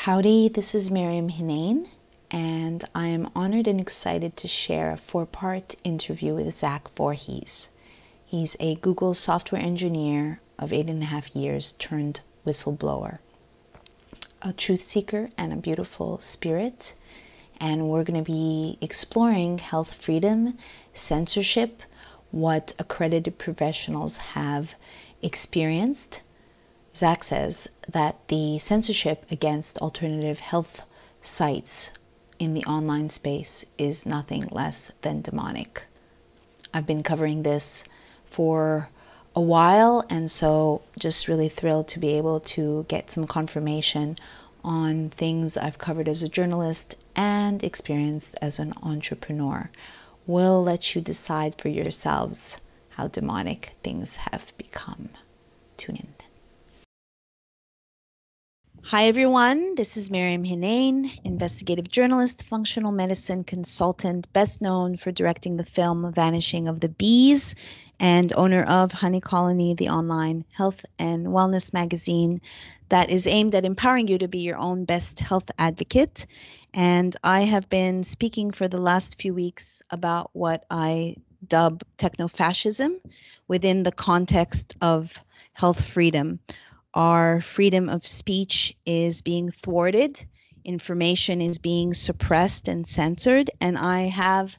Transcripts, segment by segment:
Howdy, this is Maryam Henein, and I am honored and excited to share a 4-part interview with Zach Vorhies. He's a Google software engineer of 8.5 years turned whistleblower, a truth seeker and a beautiful spirit. And we're going to be exploring health freedom, censorship, what accredited professionals have experienced. Zach says that the censorship against alternative health sites in the online space is nothing less than demonic. I've been covering this for a while, and so just really thrilled to be able to get some confirmation on things I've covered as a journalist and experienced as an entrepreneur. We'll let you decide for yourselves how demonic things have become. Tune in. Hi everyone, this is Maryam Henein, investigative journalist, functional medicine consultant, best known for directing the film Vanishing of the Bees, and owner of Honey Colony, the online health and wellness magazine that is aimed at empowering you to be your own best health advocate. And I have been speaking for the last few weeks about what I dub technofascism within the context of health freedom. Our freedom of speech is being thwarted, information is being suppressed and censored, and I have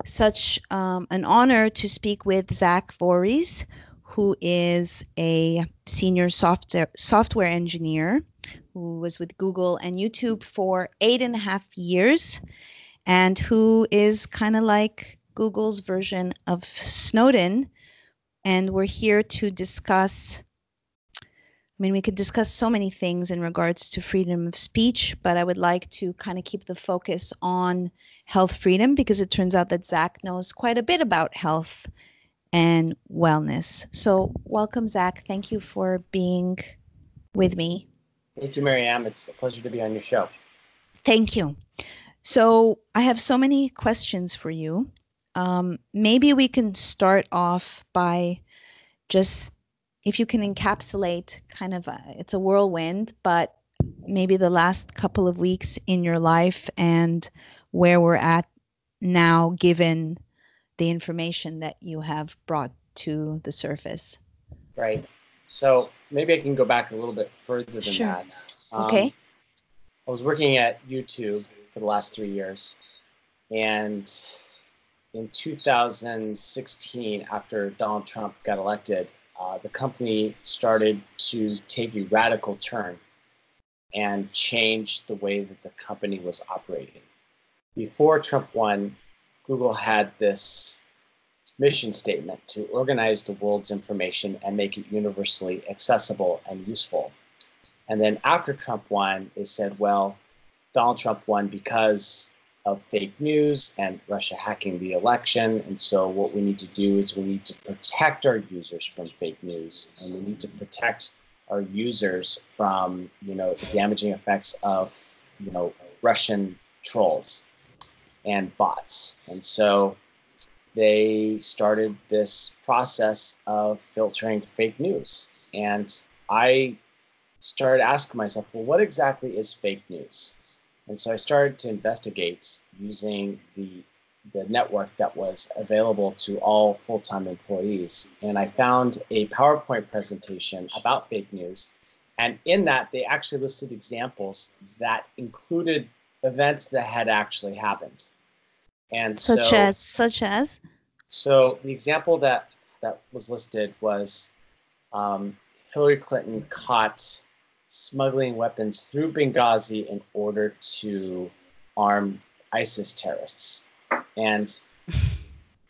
such an honor to speak with Zach Vorhies, who is a senior software engineer who was with Google and YouTube for 8.5 years, and who is kind of like Google's version of Snowden. And we're here to discuss, we could discuss so many things in regards to freedom of speech, but I would like to kind of keep the focus on health freedom because it turns out that Zach knows quite a bit about health and wellness. So welcome, Zach. Thank you for being with me. Thank you, Maryam. It's a pleasure to be on your show. Thank you. So I have so many questions for you. Maybe we can start off by just, if you can encapsulate kind of, it's a whirlwind, but maybe the last couple of weeks in your life and where we're at now, given the information that you have brought to the surface. Right. So maybe I can go back a little bit further than Sure. that. Okay. I was working at YouTube for the last 3 years. And in 2016, after Donald Trump got elected, the company started to take a radical turn and change the way that the company was operating. Before Trump won, Google had this mission statement to organize the world's information and make it universally accessible and useful. And then after Trump won, they said, well, Donald Trump won because of fake news and Russia hacking the election. And so what we need to do is we need to protect our users from fake news, and we need to protect our users from, the damaging effects of, Russian trolls and bots. And so they started this process of filtering fake news. And I started asking myself, well, what exactly is fake news? And so I started to investigate using the network that was available to all full-time employees. And I found a PowerPoint presentation about fake news. And in that, they actually listed examples that included events that had actually happened. And Such as? So the example that was listed was Hillary Clinton caught smuggling weapons through Benghazi in order to arm ISIS terrorists. And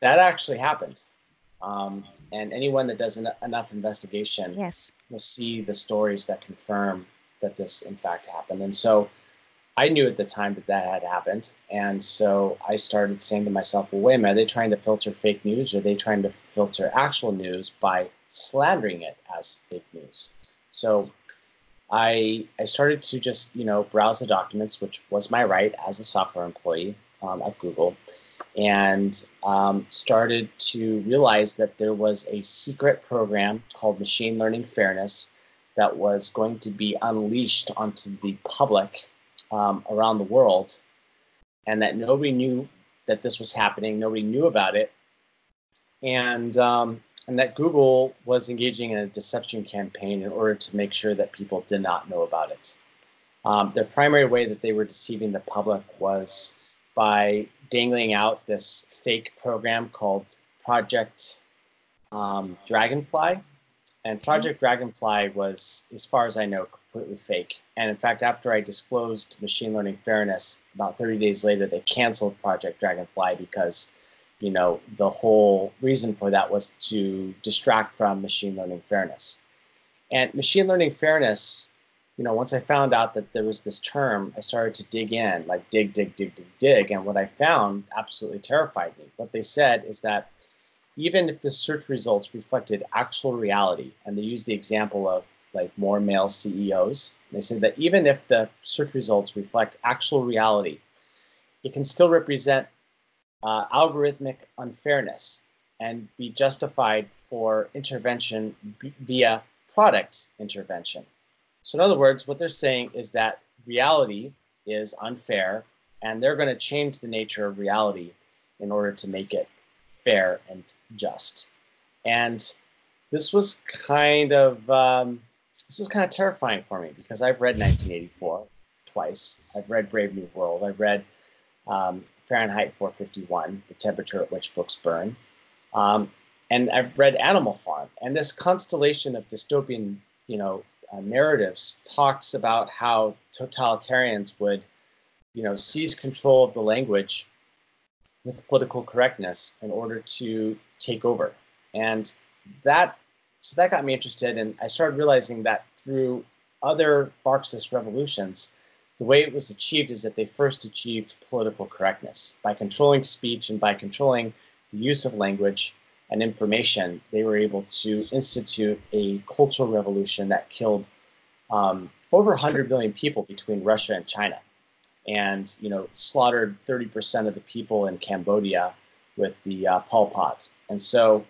that actually happened. And anyone that does enough investigation will see the stories that confirm that this in fact happened. And so I knew at the time that had happened. And so I started saying to myself, well, wait a minute, are they trying to filter fake news? Or are they trying to filter actual news by slandering it as fake news? So I started to just, browse the documents, which was my right as a software employee at Google, and started to realize that there was a secret program called Machine Learning Fairness that was going to be unleashed onto the public around the world, and that nobody knew that this was happening. Nobody knew about it, and that Google was engaging in a deception campaign in order to make sure that people did not know about it. The primary way that they were deceiving the public was by dangling out this fake program called Project Dragonfly. And Project Dragonfly was, as far as I know, completely fake. And in fact, after I disclosed machine learning fairness, about 30 days later, they canceled Project Dragonfly because, you know, the whole reason for that was to distract from machine learning fairness. And machine learning fairness, you know, once I found out that there was this term, I started to dig in, like dig. And what I found absolutely terrified me. What they said is that even if the search results reflected actual reality, and they used the example of like more male CEOs, they said that even if the search results reflect actual reality, it can still represent algorithmic unfairness and be justified for intervention via product intervention. So in other words, what they're saying is that reality is unfair, and they're going to change the nature of reality in order to make it fair and just. And this was kind of terrifying for me because I've read 1984 twice. I've read Brave New World. I've read Fahrenheit 451, The Temperature at Which Books Burn. And I've read Animal Farm. And this constellation of dystopian, narratives talks about how totalitarians would, seize control of the language with political correctness in order to take over. And that got me interested. And I started realizing that through other Marxist revolutions, the way it was achieved is that they first achieved political correctness. By controlling speech and by controlling the use of language and information, they were able to institute a cultural revolution that killed over 100 million people between Russia and China, and slaughtered 30% of the people in Cambodia with the Pol Pot. And so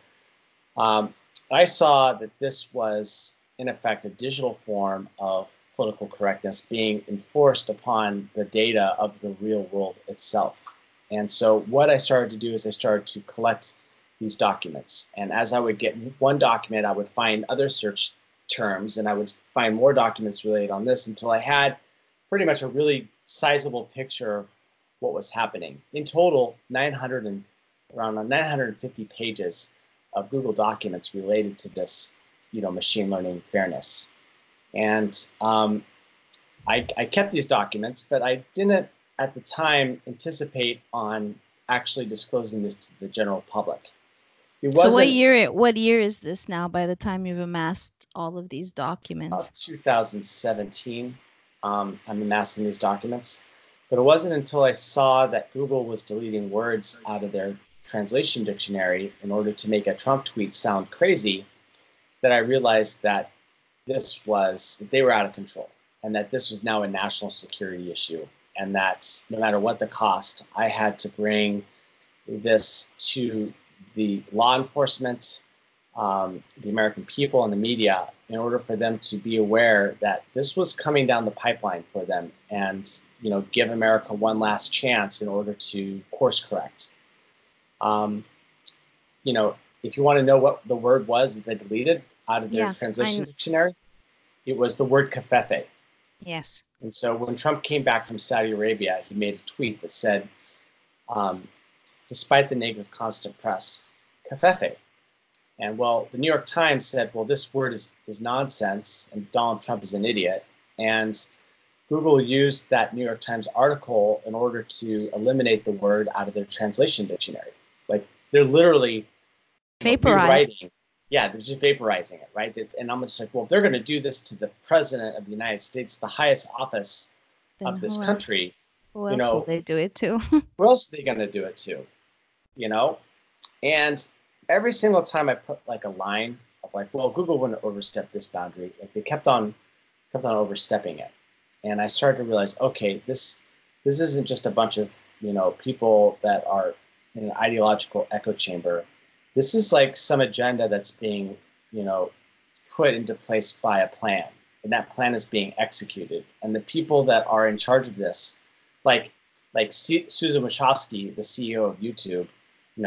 I saw that this was, in effect, a digital form of political correctness being enforced upon the data of the real world itself. And so what I started to do is I started to collect these documents. And as I would get one document, I would find other search terms, and I would find more documents related on this until I had pretty much a really sizable picture of what was happening. In total, around 950 pages of Google documents related to this, machine learning fairness. And I kept these documents, but I didn't at the time anticipate on actually disclosing this to the general public. So what year is this now by the time you've amassed all of these documents? 2017, I'm amassing these documents. But it wasn't until I saw that Google was deleting words out of their translation dictionary in order to make a Trump tweet sound crazy that I realized that they were out of control, and that this was now a national security issue, and that no matter what the cost, I had to bring this to the law enforcement, the American people, and the media in order for them to be aware that this was coming down the pipeline for them, and give America one last chance in order to course correct. If you want to know what the word was that they deleted out of their translation dictionary, it was the word kafefe. Yes. And so when Trump came back from Saudi Arabia, he made a tweet that said, despite the negative constant press, kafefe. And well, the New York Times said, well, this word is nonsense, and Donald Trump is an idiot. And Google used that New York Times article in order to eliminate the word out of their translation dictionary. Like, they're literally rewriting. Yeah, they're just vaporizing it, right? And I'm just like, well, if they're going to do this to the president of the United States, the highest office of this country, who else will they do it to? Who else are they going to do it to? And every single time I put like a line of like, well, Google wouldn't overstep this boundary. Like, they kept on overstepping it. And I started to realize, okay, this isn't just a bunch of, people that are in an ideological echo chamber. This is like some agenda that's being, put into place by a plan. and that plan is being executed. And the people that are in charge of this, like Susan Wachowski, the CEO of YouTube,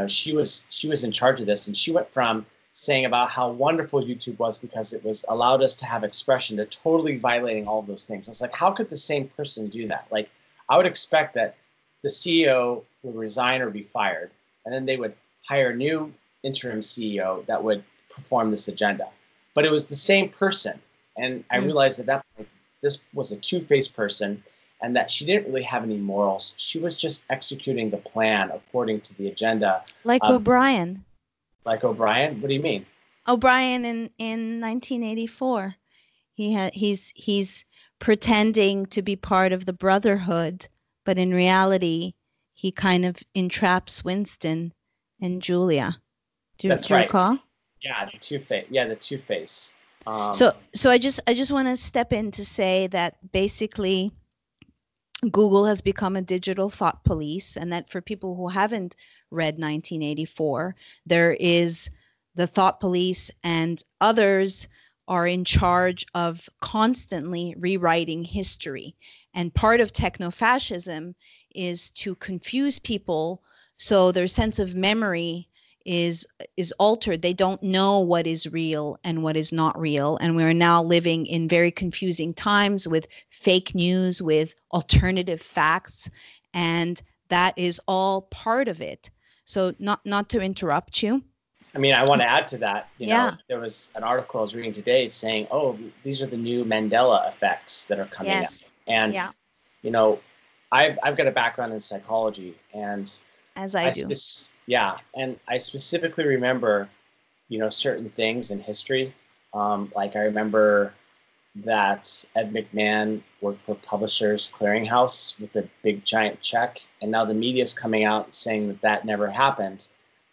she was in charge of this, and she went from saying about how wonderful YouTube was because it was allowed us to have expression to totally violating all of those things. It's like, how could the same person do that? Like, I would expect that the CEO would resign or be fired, and then they would hire a new interim CEO that would perform this agenda. But it was the same person. And I realized at that point, this was a two-faced person, and that she didn't really have any morals. She was just executing the plan according to the agenda. Like O'Brien. Like O'Brien? What do you mean? O'Brien in 1984. He's pretending to be part of the Brotherhood, but in reality, he kind of entraps Winston and Julia. Do That's you right. recall? Yeah, the two-face. Yeah, the two-face. So I just want to step in to say that basically Google has become a digital thought police, and that for people who haven't read 1984, there is the thought police, and others are in charge of constantly rewriting history. And part of technofascism is to confuse people so their sense of memory is altered. They don't know what is real and what is not real. And we're now living in very confusing times with fake news, with alternative facts, and that is all part of it. So not to interrupt you. I mean, I want to add to that. Yeah. There was an article I was reading today saying, "Oh, these are the new Mandela effects that are coming Yes. up." And Yeah. I've got a background in psychology, and As I do. and I specifically remember, certain things in history. Like I remember that Ed McMahon worked for Publishers Clearinghouse with a big giant check, and now the media is coming out saying that that never happened.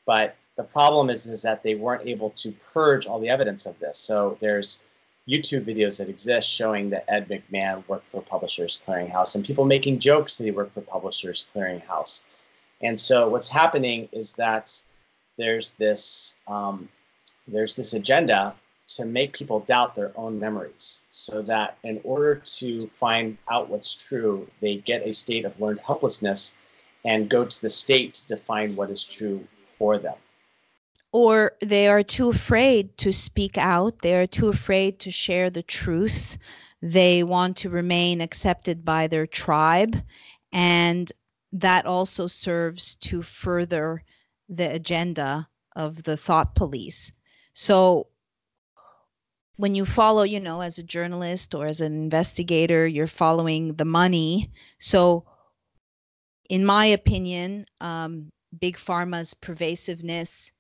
But the problem is that they weren't able to purge all the evidence of this. So there's YouTube videos that exist showing that Ed McMahon worked for Publishers Clearinghouse, and people making jokes that he worked for Publishers Clearinghouse. And so what's happening is that there's this agenda to make people doubt their own memories, so that in order to find out what's true, they get a state of learned helplessness and go to the state to define what is true for them. Or they are too afraid to speak out. They are too afraid to share the truth. They want to remain accepted by their tribe. And that also serves to further the agenda of the thought police. So when you follow, as a journalist or as an investigator, you're following the money. So in my opinion, Big Pharma's pervasiveness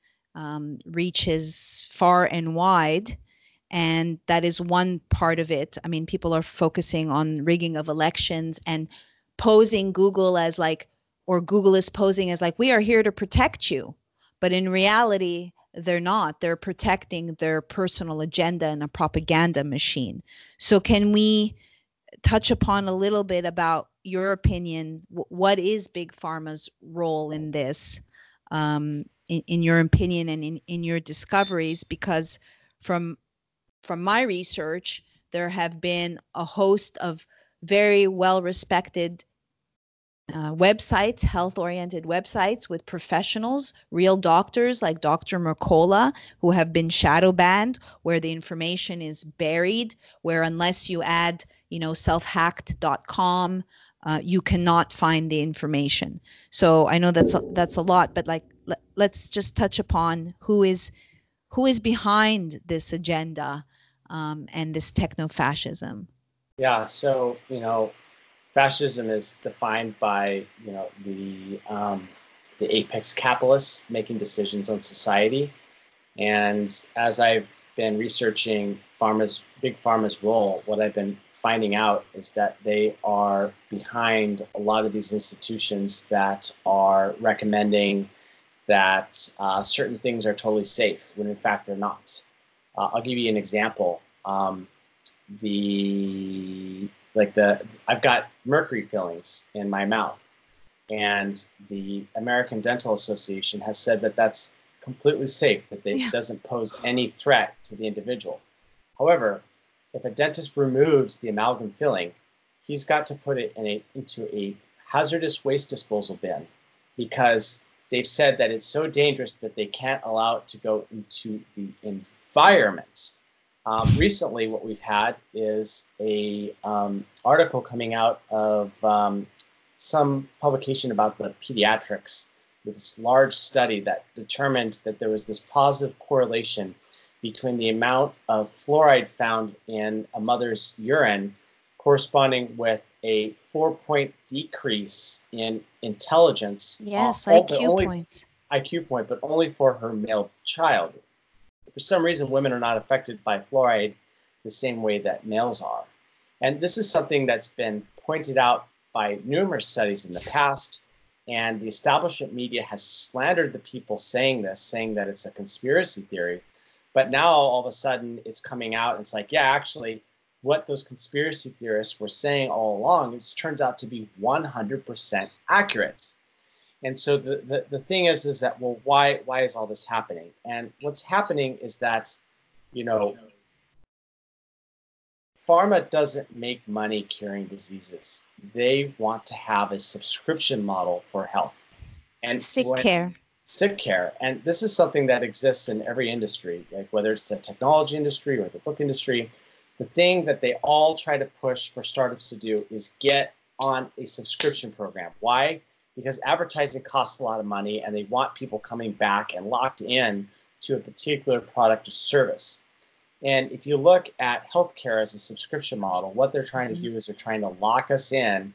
reaches far and wide. And that is one part of it. I mean, people are focusing on rigging of elections and posing Google as like, or Google is posing as like, we are here to protect you. But in reality, they're not. They're protecting their personal agenda and a propaganda machine. So can we touch upon a little bit about your opinion? What is Big Pharma's role in this, in your opinion and in your discoveries? Because from my research, there have been a host of very well-respected websites, health-oriented websites with professionals, real doctors like Dr. Mercola, who have been shadow banned, where the information is buried, where unless you add, selfhacked.com, you cannot find the information. So I know that's a lot, but like let's just touch upon who is behind this agenda and this techno-fascism. Yeah, so fascism is defined by the apex capitalists making decisions on society. And as I've been researching Big Pharma's role, what I've been finding out is that they are behind a lot of these institutions that are recommending that certain things are totally safe when in fact they're not. I'll give you an example. I've got mercury fillings in my mouth, and the American Dental Association has said that that's completely safe, that it doesn't pose any threat to the individual. However, if a dentist removes the amalgam filling, he's got to put it into a hazardous waste disposal bin because they've said that it's so dangerous that they can't allow it to go into the environment. Recently, what we've had is a article coming out of some publication about the pediatrics with this large study that determined that there was this positive correlation between the amount of fluoride found in a mother's urine corresponding with a 4-point decrease in intelligence. Yes, IQ only points. IQ point, but only for her male child. For some reason, women are not affected by fluoride the same way that males are. And this is something that's been pointed out by numerous studies in the past. And the establishment media has slandered the people saying this, saying that it's a conspiracy theory. But now all of a sudden it's coming out. And it's like, yeah, actually, what those conspiracy theorists were saying all along, it turns out to be 100% accurate. And so the thing is that, well, why is all this happening? And what's happening is that, you know, pharma doesn't make money curing diseases. They want to have a subscription model for health and Sick care. sick care. And this is something that exists in every industry, like whether it's the technology industry or the book industry. The thing that they all try to push for startups to do is get on a subscription program. Why? Because advertising costs a lot of money and they want people coming back and locked in to a particular product or service. And if you look at healthcare as a subscription model, what they're trying to do is they're trying to lock us in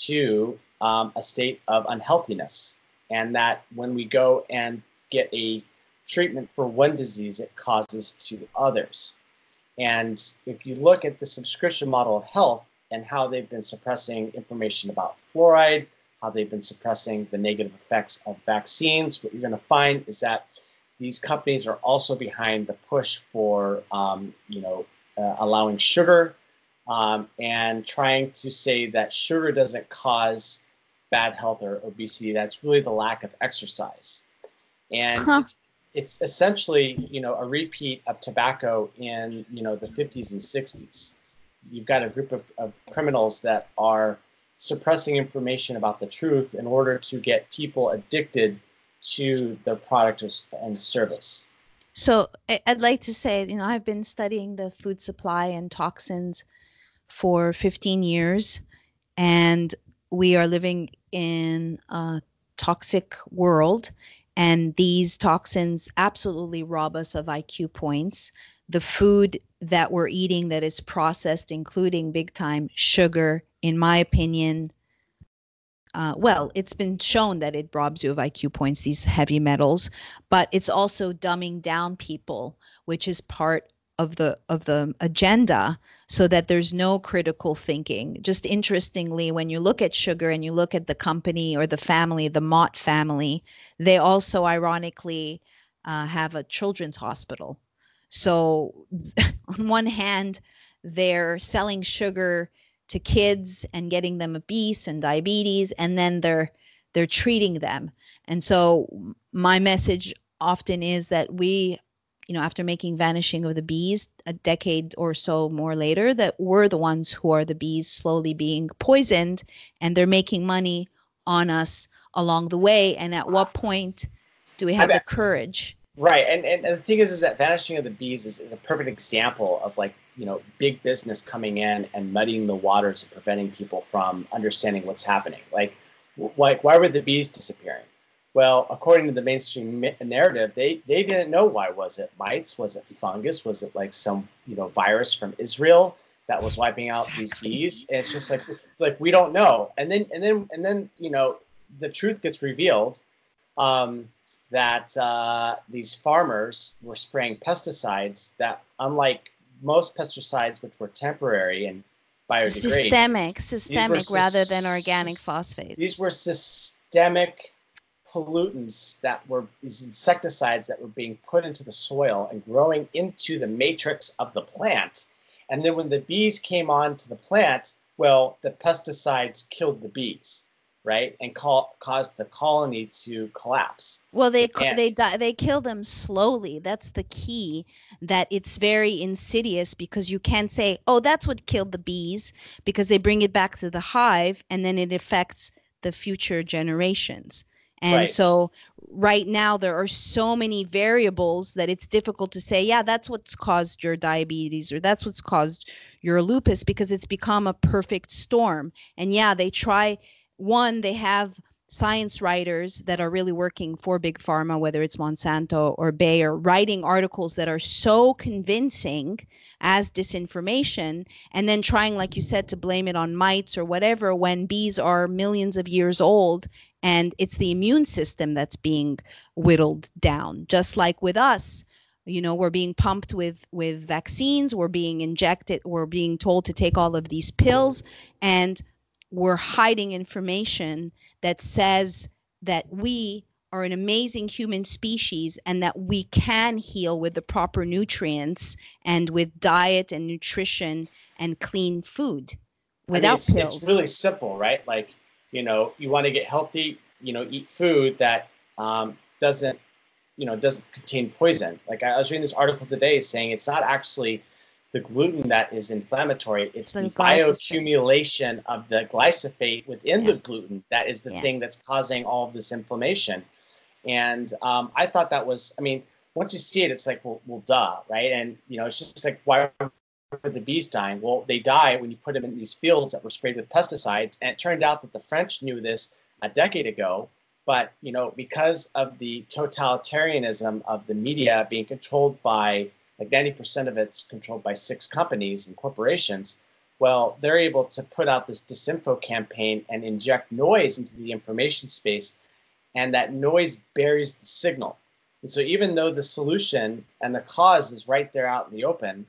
to a state of unhealthiness. And that when we go and get a treatment for one disease, it causes to others. And if you look at the subscription model of health and how they've been suppressing information about fluoride, how they've been suppressing the negative effects of vaccines, what you're going to find is that these companies are also behind the push for, allowing sugar and trying to say that sugar doesn't cause bad health or obesity. That's really the lack of exercise. And it's essentially, a repeat of tobacco in, the 50s and 60s. You've got a group of criminals that are suppressing information about the truth in order to get people addicted to the product and service. So I'd like to say, I've been studying the food supply and toxins for 15 years, and we are living in a toxic world. And these toxins absolutely rob us of IQ points. The food that we're eating that is processed, including big time sugar, in my opinion, well, it's been shown that it robs you of IQ points, these heavy metals, but it's also dumbing down people, which is part of the agenda, so that there's no critical thinking. Just interestingly, when you look at sugar and you look at the company or the family, the Mott family, they also ironically have a children's hospital. So on one hand, they're selling sugar to kids and getting them obese and diabetes, and then they're treating them. And so my message often is that we, after making Vanishing of the Bees a decade or so more later, that we're the ones who are the bees slowly being poisoned, and they're making money on us along the way. And at what point do we have the courage? Right. And the thing is that Vanishing of the Bees is a perfect example of big business coming in and muddying the waters and preventing people from understanding what's happening. Like why were the bees disappearing? Well, according to the mainstream narrative, they didn't know why. Was it mites? Was it fungus? Was it like some virus from Israel that was wiping out these bees? And it's just like we don't know. And then the truth gets revealed. That these farmers were spraying pesticides that, unlike most pesticides, which were temporary and biodegradable, systemic rather than organic phosphates. These were systemic pollutants that were these insecticides that were being put into the soil and growing into the matrix of the plant. And then when the bees came onto the plant, well, the pesticides killed the bees. right, and caused the colony to collapse. Well, And they kill them slowly. That's the key. That it's very insidious because you can't say, "Oh, that's what killed the bees," because they bring it back to the hive and then it affects the future generations. And right, so right now there are so many variables that it's difficult to say, "Yeah, that's what's caused your diabetes or that's what's caused your lupus," because it's become a perfect storm. And yeah, they try one, they have science writers that are really working for big pharma, whether it's Monsanto or Bayer, writing articles that are so convincing as disinformation, and then trying, like you said, to blame it on mites or whatever when bees are millions of years old and it's the immune system that's being whittled down. Just like with us, you know, we're being pumped with vaccines, we're being injected, we're being told to take all of these pills, and we're hiding information that says that we are an amazing human species and that we can heal with the proper nutrients and with diet and nutrition and clean food I mean, without it's pills. really simple, right? Like, you know, you want to get healthy, you know, eat food that doesn't, you know, doesn't contain poison. Like I was reading this article today saying it's not actually the gluten that is inflammatory, it's So the glyphosate. bioaccumulation of the glyphosate within Yeah, the gluten that is the yeah. thing that's causing all of this inflammation. And I thought that was, I mean, once you see it, it's like, well, duh, right? And you know, it's just like, why are the bees dying? Well, they die when you put them in these fields that were sprayed with pesticides. And it turned out that the French knew this a decade ago, but you know, because of the totalitarianism of the media being controlled by like 90% of it's controlled by 6 companies and corporations. Well, they're able to put out this disinfo campaign and inject noise into the information space, and that noise buries the signal. And so, even though the solution and the cause is right there out in the open,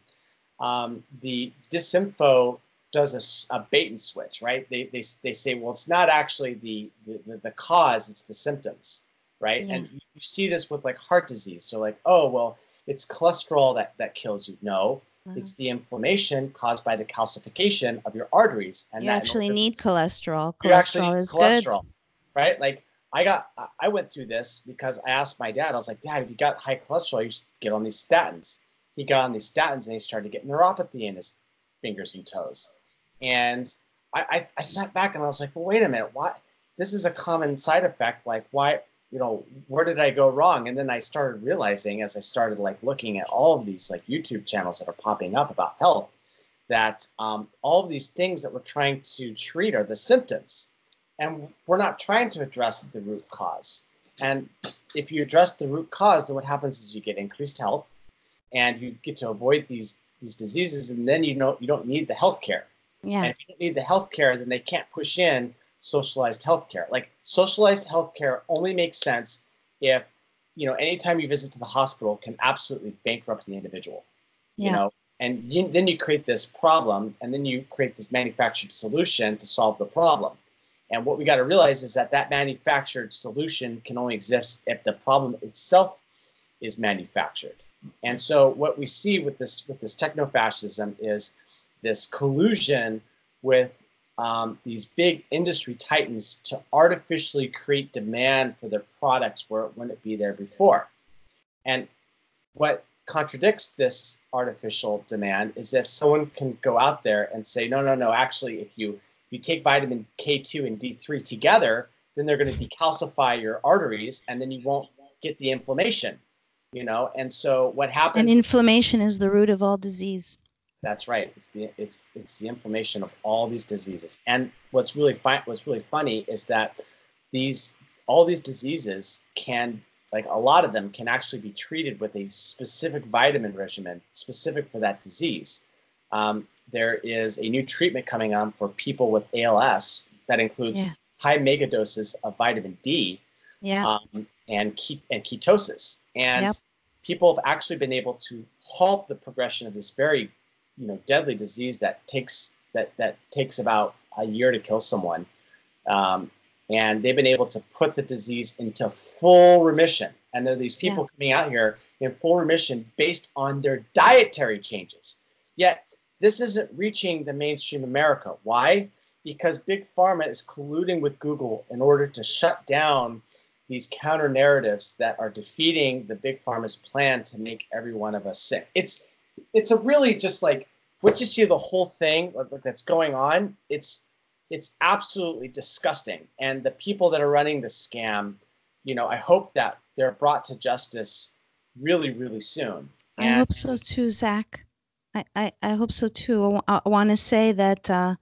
the disinfo does a bait and switch, right? They say, well, it's not actually the cause, it's the symptoms, right? Yeah. And you see this with like heart disease. So like, oh, well, it's cholesterol that kills you. No, Uh, it's the inflammation caused by the calcification of your arteries. And you that in actually order, need cholesterol. you actually Cholesterol need is good. cholesterol, right? Like I went through this because I asked my dad, I was like, Dad, if you got high cholesterol, you should get on these statins. He got on these statins and he started to get neuropathy in his fingers and toes. And I sat back and I was like, well, wait a minute, why? This is a common side effect. Like, why, you know, where did I go wrong? And then I started realizing as I started like looking at all of these like YouTube channels that are popping up about health, that all of these things that we're trying to treat are the symptoms. And we're not trying to address the root cause. And if you address the root cause, then what happens is you get increased health and you get to avoid these diseases, and then you don't need the healthcare. And Yeah. if you don't need the healthcare, then they can't push in socialized healthcare. Like socialized healthcare only makes sense if you know anytime you visit to the hospital can absolutely bankrupt the individual. You Yeah. know, and then you create this problem, and then you create this manufactured solution to solve the problem. And what we got to realize is that that manufactured solution can only exist if the problem itself is manufactured. And so what we see with this techno-fascism is this collusion with these big industry titans to artificially create demand for their products where it wouldn't be there before. And what contradicts this artificial demand is if someone can go out there and say, no, no, no, actually, if you take vitamin K2 and D3 together, then they're going to decalcify your arteries and then you won't get the inflammation, you know? And so what And happens, inflammation is the root of all disease. that's right. It's the inflammation of all these diseases. And what's really funny is that these all these diseases can, like a lot of them can actually be treated with a specific vitamin regimen specific for that disease. There is a new treatment coming on for people with ALS that includes Yeah. high mega doses of vitamin D Yeah. and ketosis. And Yep. people have actually been able to halt the progression of this very, you know, deadly disease that takes about a year to kill someone. Um, and they've been able to put the disease into full remission. And there are these Yeah. people coming out here in full remission based on their dietary changes. Yet this isn't reaching the mainstream America. Why? because Big Pharma is colluding with Google in order to shut down these counter narratives that are defeating the Big Pharma's plan to make every one of us sick. It's a really just like, once you see the whole thing that's going on, it's absolutely disgusting. And the people that are running the scam, I hope that they're brought to justice really, really soon. I hope so too, Zach. I hope so too. I want to say that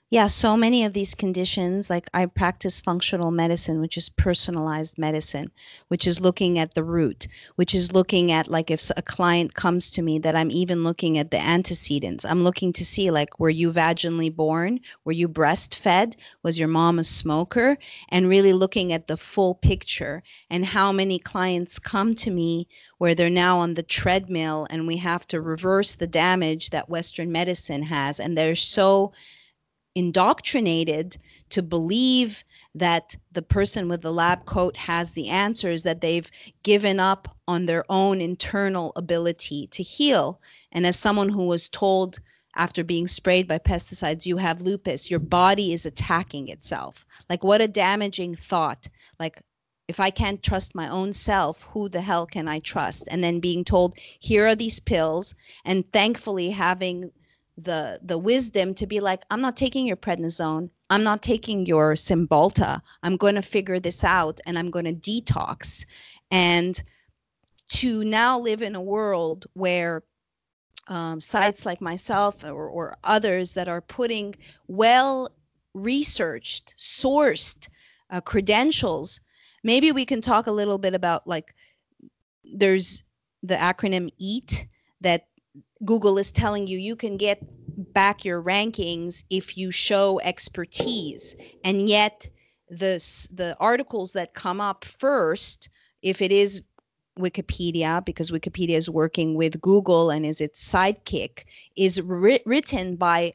yeah, so many of these conditions, like I practice functional medicine, which is personalized medicine, which is looking at the root, which is looking at, like, if a client comes to me, that I'm even looking at the antecedents. I'm looking to see, like, were you vaginally born? Were you breastfed? Was your mom a smoker? And really looking at the full picture. And how many clients come to me where they're now on the treadmill and we have to reverse the damage that Western medicine has. And they're so indoctrinated to believe that the person with the lab coat has the answers, that they've given up on their own internal ability to heal. And as someone who was told after being sprayed by pesticides, you have lupus, your body is attacking itself. Like, what a damaging thought. Like, if I can't trust my own self, who the hell can I trust? And then being told, here are these pills, and thankfully having the wisdom to be like, I'm not taking your prednisone, I'm not taking your Cymbalta, I'm going to figure this out and I'm going to detox. And to now live in a world where sites like myself or others that are putting well researched, sourced credentials. Maybe we can talk a little bit about, like, there's the acronym EAT that Google is telling you you can get back your rankings if you show expertise. And yet the articles that come up first, if it is Wikipedia, because Wikipedia is working with Google and is its sidekick, is written by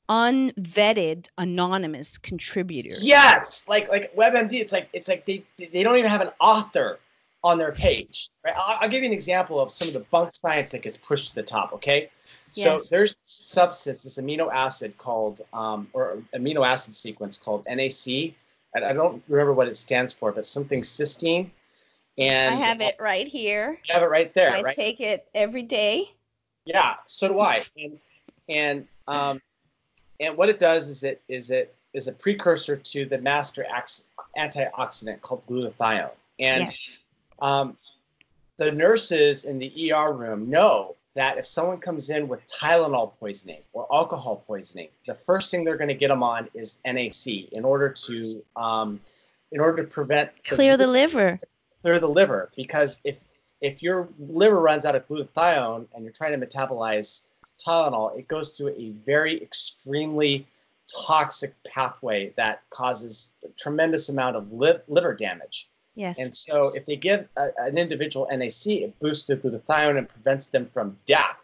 unvetted anonymous contributors. Yes, like WebMD, it's like they don't even have an author on their page. Right? I'll give you an example of some of the bunk science that gets pushed to the top. Okay, so Yes. there's substance, this amino acid called or amino acid sequence called NAC. I don't remember what it stands for, but something cysteine. And I have it right here. you have it right there, I right? take it every day. Yeah, so do I. And what it does is it is a precursor to the master antioxidant called glutathione. And Yes. The nurses in the ER room know that if someone comes in with Tylenol poisoning or alcohol poisoning, the first thing they're going to get them on is NAC in order to prevent clear the liver. Clear the liver, because if your liver runs out of glutathione and you're trying to metabolize Tylenol, it goes through a very extremely toxic pathway that causes a tremendous amount of liver damage. Yes. And so if they give an individual NAC, it boosts their glutathione and prevents them from death.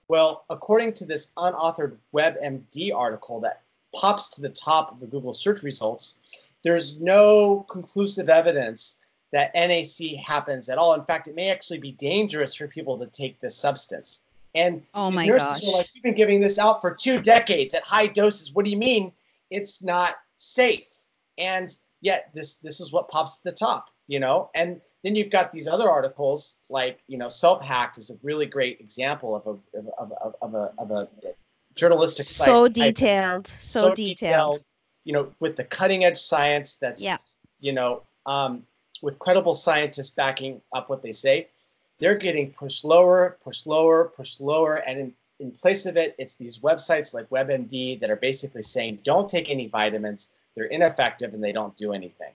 Well, according to this unauthored WebMD article that pops to the top of the Google search results, there's no conclusive evidence that NAC happens at all. In fact, it may actually be dangerous for people to take this substance. And these nurses are like, we've been giving this out for 2 decades at high doses. What do you mean it's not safe? And yet this is what pops to the top, And then you've got these other articles like, Self-Hacked is a really great example of a journalistic site. So detailed, so detailed. With the cutting edge science that's, with credible scientists backing up what they say. They're getting pushed lower, pushed lower, pushed lower. And in place of it, it's these websites like WebMD that are basically saying, don't take any vitamins. They're ineffective and they don't do anything.